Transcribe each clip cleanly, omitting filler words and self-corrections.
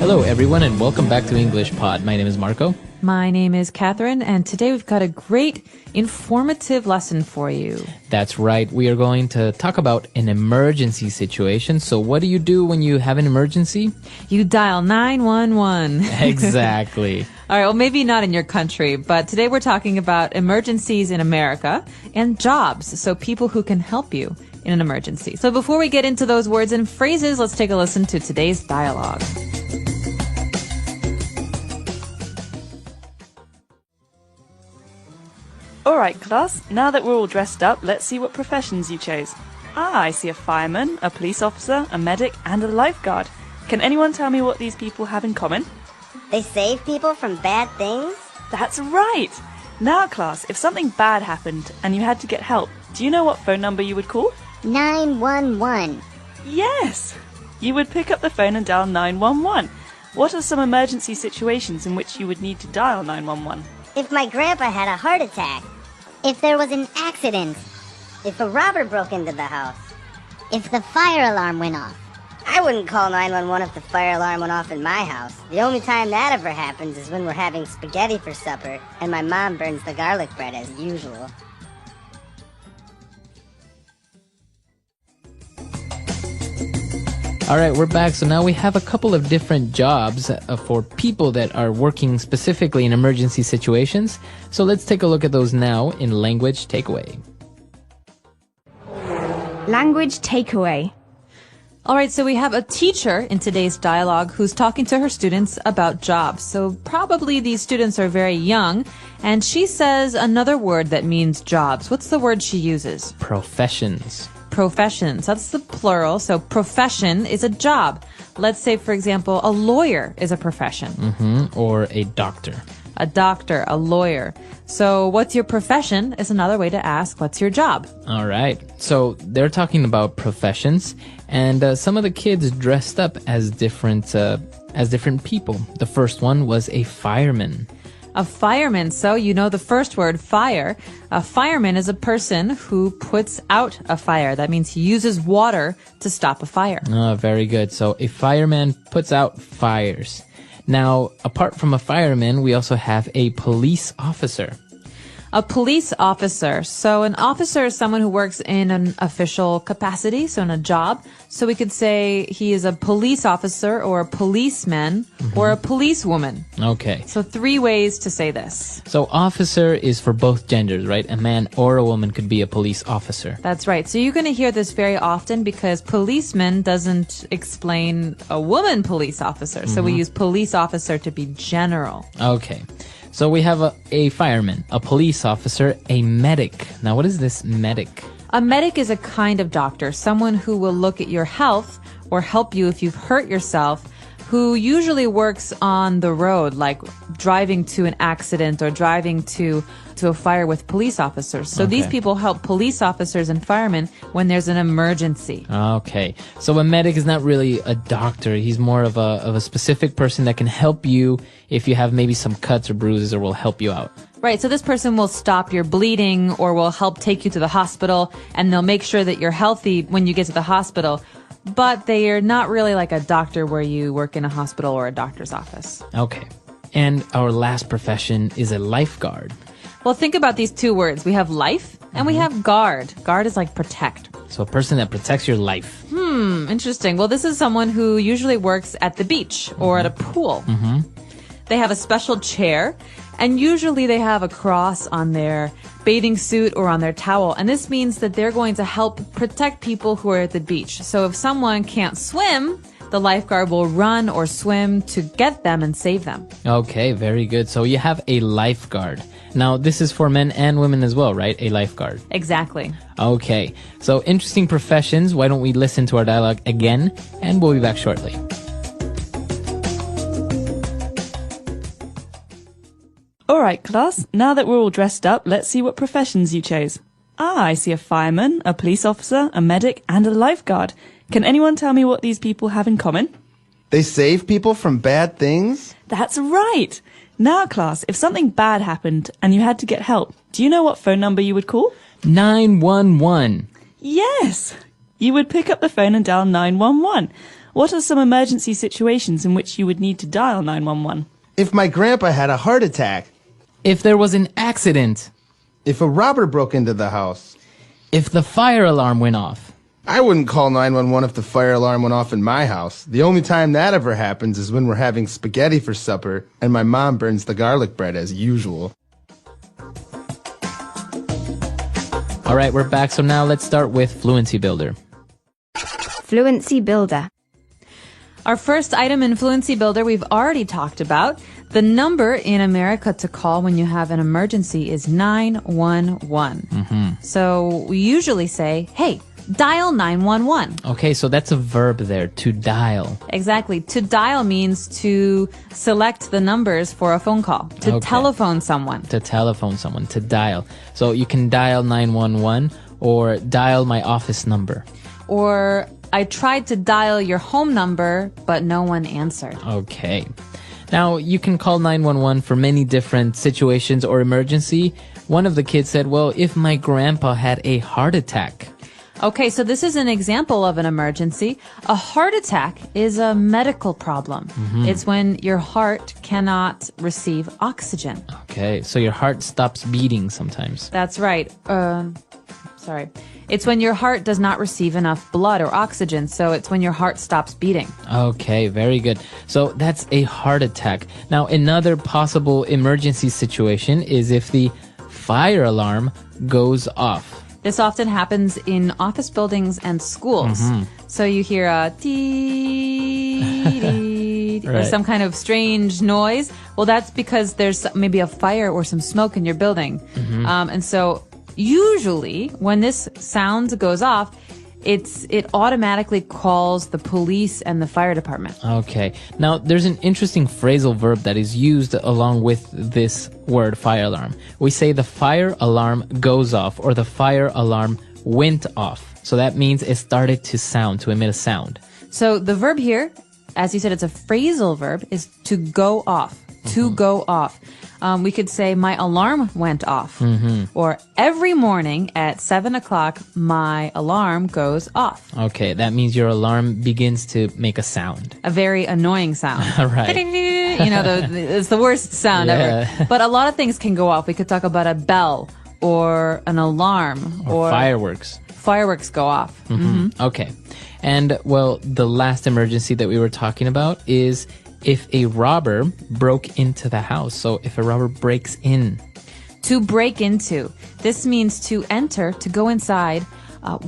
Hello, everyone, and welcome back to English Pod. My name is Marco. My name is Catherine, and today we've got a great informative lesson for you. That's right. We are going to talk about an emergency situation. So what do you do when you have an emergency? You dial 911. Exactly. All right, well, maybe not in your country, but today we're talking about emergencies in America and jobs, so people who can help you in an emergency. So before we get into those words and phrases, let's take a listen to today's dialogue. All right, class, now that we're all dressed up, let's see what professions you chose. I see a fireman, a police officer, a medic, and a lifeguard. Can anyone tell me what these people have in common? They save people from bad things? That's right! Now, class, if something bad happened and you had to get help, do you know what phone number you would call? 911. Yes! You would pick up the phone and dial 911. What are some emergency situations in which you would need to dial 911? If my grandpa had a heart attack. If there was an accident. If a robber broke into the house. If the fire alarm went off. I wouldn't call 911 if the fire alarm went off in my house. The only time that ever happens is when we're having spaghetti for supper and my mom burns the garlic bread as usual. All right, we're back. So now we have a couple of different jobs for people that are working specifically in emergency situations. So let's take a look at those now in Language Takeaway. Language takeaway. All right, so we have a teacher in today's dialogue who's talking to her students about jobs. So probably these students are very young, and she says another word that means jobs. What's the word she uses? Professions. Professions. That's the plural. So profession is a job. Let's say, for example, a lawyer is a profession. Or a doctor. A doctor, a lawyer. So what's your profession is another way to ask what's your job. All right. So they're talking about professions, and some of the kids dressed up as different people. The first one was a fireman. A fireman. So you know the first word, fire. A fireman is a person who puts out a fire. That means he uses water to stop a fire. Oh, very good. So a fireman puts out fires. Now, apart from a fireman, we also have a police officer. A police officer. So an officer is someone who works in an official capacity, so in a job. So we could say he is a police officer or a policeman or a policewoman. Okay. So 3 ways to say this. So officer is for both genders, right? A man or a woman could be a police officer. That's right. So you're going to hear this very often because policeman doesn't explain a woman police officer. So we use police officer to be general. Okay. So we have a fireman, a police officer, a medic. Now, what is this medic? A medic is a kind of doctor, someone who will look at your health or help you if you've hurt yourself, who usually works on the road, like driving to an accident or driving to a fire with police officers. So these people help police officers and firemen when there's an emergency. Okay. So a medic is not really a doctor. He's more of a specific person that can help you if you have maybe some cuts or bruises, or will help you out. Right, so this person will stop your bleeding or will help take you to the hospital, and they'll make sure that you're healthy when you get to the hospital. But they are not really like a doctor where you work in a hospital or a doctor's office. Okay. And our last profession is a lifeguard. Well, think about these 2 words. We have life and we have guard. Guard is like protect. So a person that protects your life. Interesting. Well, this is someone who usually works at the beach or at a pool. They have a special chair, and usually they have a cross on their bathing suit or on their towel. And this means that they're going to help protect people who are at the beach. So if someone can't swim, the lifeguard will run or swim to get them and save them. Okay, very good. So you have a lifeguard. Now, this is for men and women as well, right? A lifeguard. Exactly. Okay, so interesting professions. Why don't we listen to our dialogue again, and we'll be back shortly. All right, class, now that we're all dressed up, let's see what professions you chose. I see a fireman, a police officer, a medic, and a lifeguard. Can anyone tell me what these people have in common? They save people from bad things? That's right! Now, class, if something bad happened and you had to get help, do you know what phone number you would call? 911. Yes! You would pick up the phone and dial 911. What are some emergency situations in which you would need to dial 911? If my grandpa had a heart attack. If there was an accident. If a robber broke into the house. If the fire alarm went off. I wouldn't call 911 if the fire alarm went off in my house. The only time that ever happens is when we're having spaghetti for supper and my mom burns the garlic bread as usual. All right, we're back. So now let's start with Fluency Builder. Fluency Builder. Our first item in Fluency Builder we've already talked about. The number in America to call when you have an emergency is 911. So we usually say, hey, dial 911. Okay, so that's a verb there, to dial. Exactly. To dial means to select the numbers for a phone call, to telephone someone. To telephone someone, to dial. So you can dial 911 or dial my office number. Or I tried to dial your home number, but no one answered. Okay. Now, you can call 911 for many different situations or emergency. One of the kids said, well, if my grandpa had a heart attack. Okay, so this is an example of an emergency. A heart attack is a medical problem. It's when your heart cannot receive oxygen. Okay, so your heart stops beating sometimes. That's right. It's when your heart does not receive enough blood or oxygen, so it's when your heart stops beating. Okay, very good. So that's a heart attack. Now, another possible emergency situation is if the fire alarm goes off. This often happens in office buildings and schools. So you hear a tee or some kind of strange noise. Well, that's because there's maybe a fire or some smoke in your building. And so usually when this sound goes off, it automatically calls the police and the fire department. Okay. Now, there's an interesting phrasal verb that is used along with this word fire alarm. We say the fire alarm goes off or the fire alarm went off. So that means it started to sound, to emit a sound. So the verb here, as you said, it's a phrasal verb, is to go off. To go off. We could say my alarm went off. Or every morning at 7 o'clock, my alarm goes off. Okay, that means your alarm begins to make a sound. A very annoying sound. Right. You know, it's the worst sound ever. But a lot of things can go off. We could talk about a bell or an alarm. Or fireworks. Fireworks go off. Okay. And, well, the last emergency that we were talking about is if a robber broke into the house. So if a robber breaks in. To break into. This means to enter, to go inside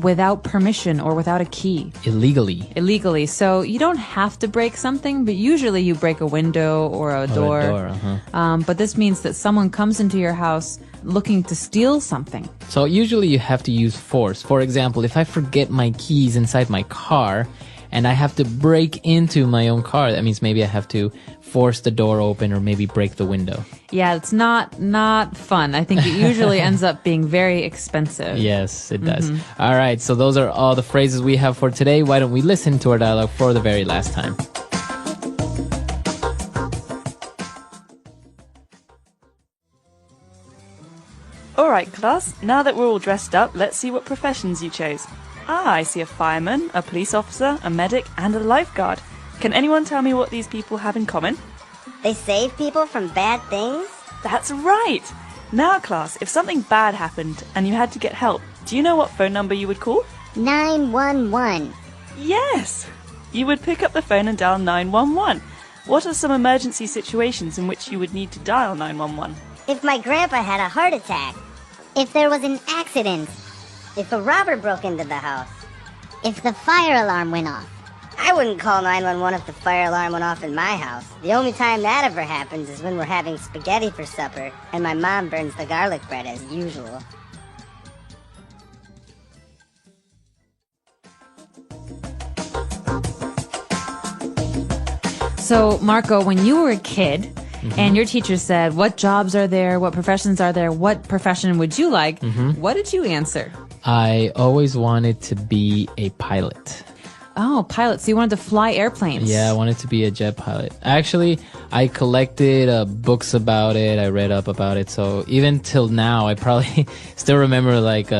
without permission or without a key. Illegally. So you don't have to break something, but usually you break a window or a door. But this means that someone comes into your house looking to steal something. So usually you have to use force. For example, if I forget my keys inside my car, and I have to break into my own car, that means maybe I have to force the door open or maybe break the window. Yeah, it's not fun. I think it usually ends up being very expensive. Yes, it does. All right, so those are all the phrases we have for today. Why don't we listen to our dialogue for the very last time? Alright, class, now that we're all dressed up, let's see what professions you chose. I see a fireman, a police officer, a medic, and a lifeguard. Can anyone tell me what these people have in common? They save people from bad things? That's right! Now, class, if something bad happened and you had to get help, do you know what phone number you would call? 911. Yes! You would pick up the phone and dial 911. What are some emergency situations in which you would need to dial 911? If my grandpa had a heart attack. If there was an accident. If a robber broke into the house. If the fire alarm went off. I wouldn't call 911 if the fire alarm went off in my house. The only time that ever happens is when we're having spaghetti for supper and my mom burns the garlic bread as usual. So, Marco, when you were a kid and your teacher said, what jobs are there, what professions are there, what profession would you like, what did you answer? I always wanted to be a pilot. Oh, pilot. So you wanted to fly airplanes. Yeah, I wanted to be a jet pilot. Actually, I collected books about it. I read up about it. So even till now, I probably still remember like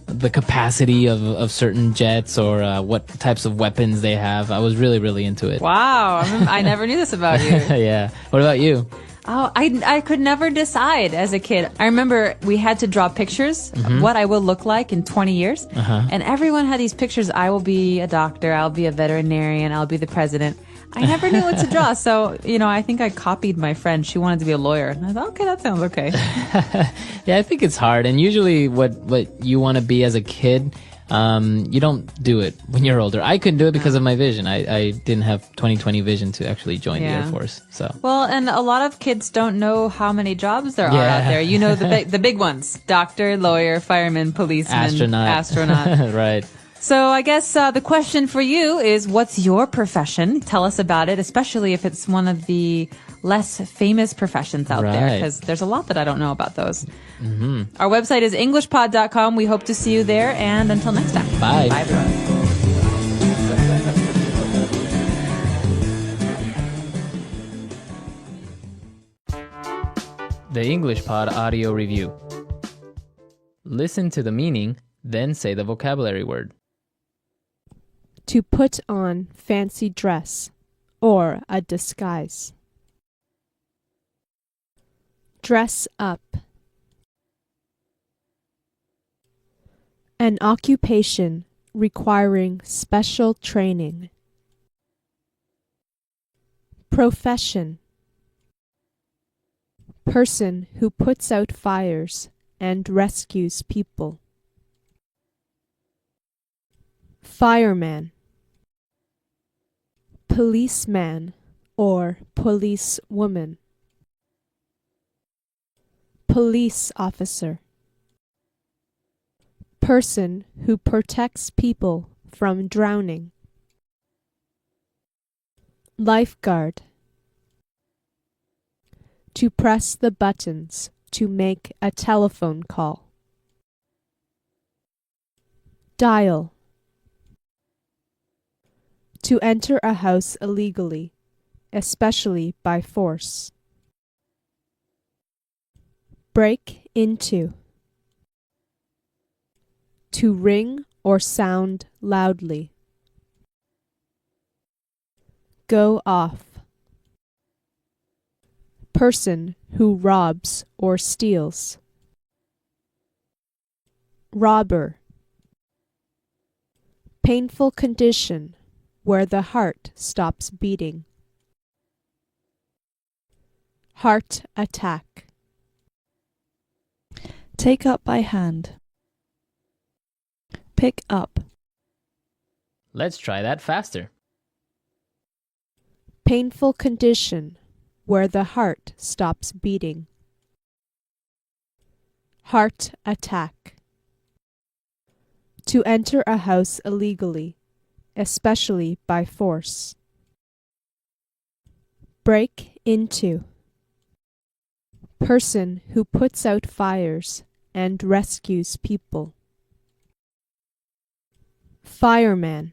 the capacity of certain jets or what types of weapons they have. I was really, really into it. Wow, I never knew this about you. Yeah. What about you? Oh, I could never decide as a kid. I remember we had to draw pictures of what I will look like in 20 years. And everyone had these pictures. I will be a doctor. I'll be a veterinarian. I'll be the president. I never knew what to draw. So, I think I copied my friend. She wanted to be a lawyer. And I thought, okay, that sounds okay. Yeah, I think it's hard. And usually what you want to be as a kid, you don't do it when you're older. I couldn't do it because of my vision. I didn't have 20/20 vision to actually join the Air Force. So well, and a lot of kids don't know how many jobs there are out there. You know the big ones: doctor, lawyer, fireman, policeman, astronaut. Right. So I guess the question for you is, what's your profession? Tell us about it, especially if it's one of the less famous professions out there, because there's a lot that I don't know about those. Our website is englishpod.com. We hope to see you there, and until next time. Bye. Bye, everyone. The English Pod Audio Review. Listen to the meaning, then say the vocabulary word. To put on fancy dress or a disguise. Dress up. An occupation requiring special training. Profession. Person who puts out fires and rescues people. Fireman. Policeman or policewoman. Police officer. Person who protects people from drowning. Lifeguard. To press the buttons to make a telephone call. Dial. To enter a house illegally, especially by force. Break into. To ring or sound loudly. Go off. Person who robs or steals. Robber. Painful condition where the heart stops beating. Heart attack. Take up by hand. Pick up. Let's try that faster. Painful condition where the heart stops beating. Heart attack. To enter a house illegally, especially by force. Break into. Person who puts out fires and rescues people. Fireman.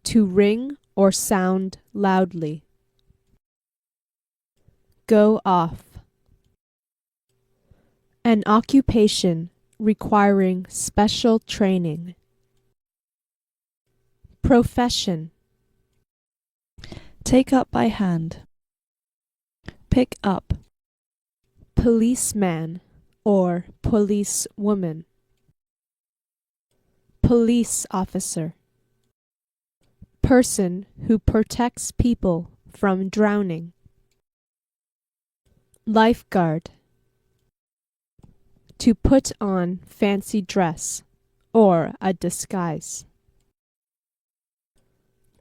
To ring or sound loudly. Go off. An occupation requiring special training. Profession. Take up by hand. Pick up. Policeman or policewoman. Police officer. Person who protects people from drowning. Lifeguard. To put on fancy dress or a disguise.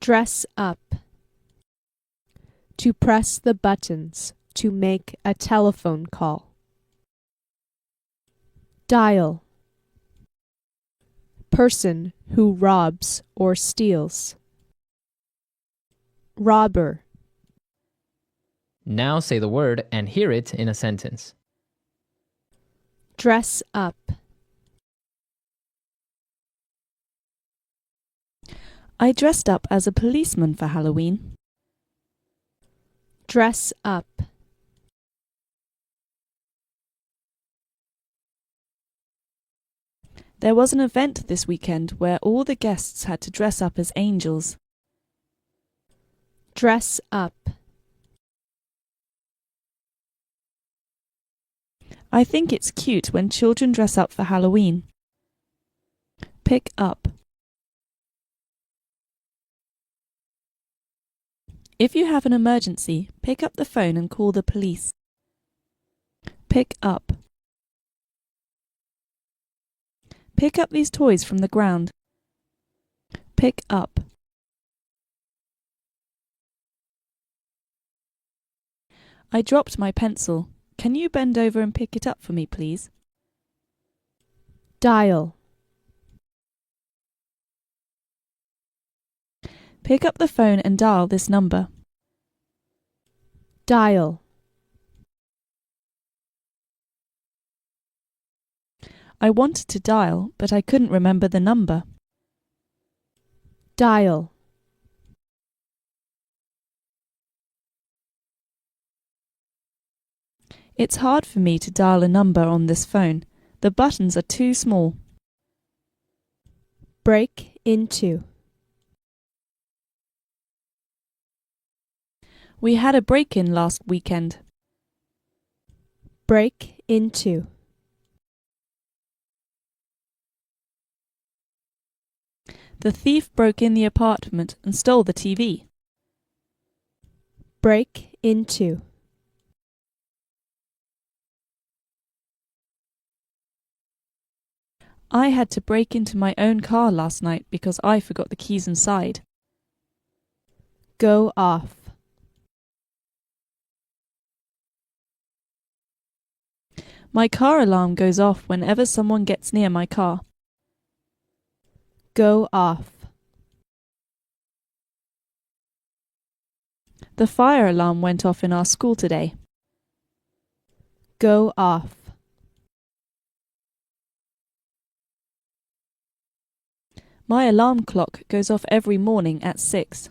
Dress up. To press the buttons to make a telephone call. Dial. Person who robs or steals. Robber. Now say the word and hear it in a sentence. Dress up. I dressed up as a policeman for Halloween. Dress up. There was an event this weekend where all the guests had to dress up as angels. Dress up. I think it's cute when children dress up for Halloween. Pick up. If you have an emergency, pick up the phone and call the police. Pick up. Pick up these toys from the ground. Pick up. I dropped my pencil. Can you bend over and pick it up for me, please? Dial. Pick up the phone and dial this number. Dial. I wanted to dial, but I couldn't remember the number. Dial. It's hard for me to dial a number on this phone. The buttons are too small. Break into. We had a break-in last weekend. Break into. The thief broke in the apartment and stole the TV. Break into. I had to break into my own car last night because I forgot the keys inside. Go off. My car alarm goes off whenever someone gets near my car. Go off. The fire alarm went off in our school today. Go off. My alarm clock goes off every morning at 6.